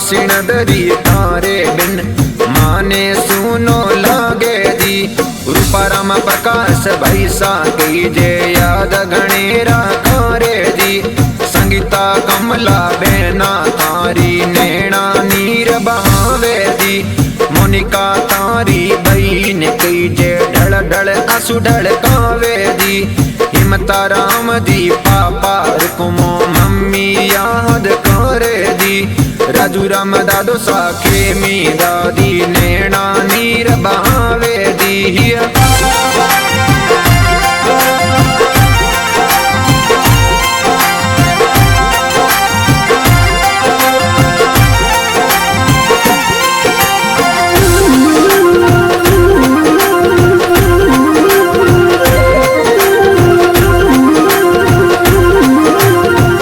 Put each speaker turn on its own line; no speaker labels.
सिण दरी तारे बिन माने सुनो लागे दी। रूपाराम प्रकाश भाई सा कई जे याद घणेरा खारे दी। संगीता कमला बेना तारी नैना नीर बहावे दी। मोनिका तारी बहन कई जे ढल ढल आंसू ढड़कावे दी। हिमता राम दी पापा रुकमो मम्मी याद करे दी। राजू राम दादो साखे मी दादी नैना नीर बहावे दी।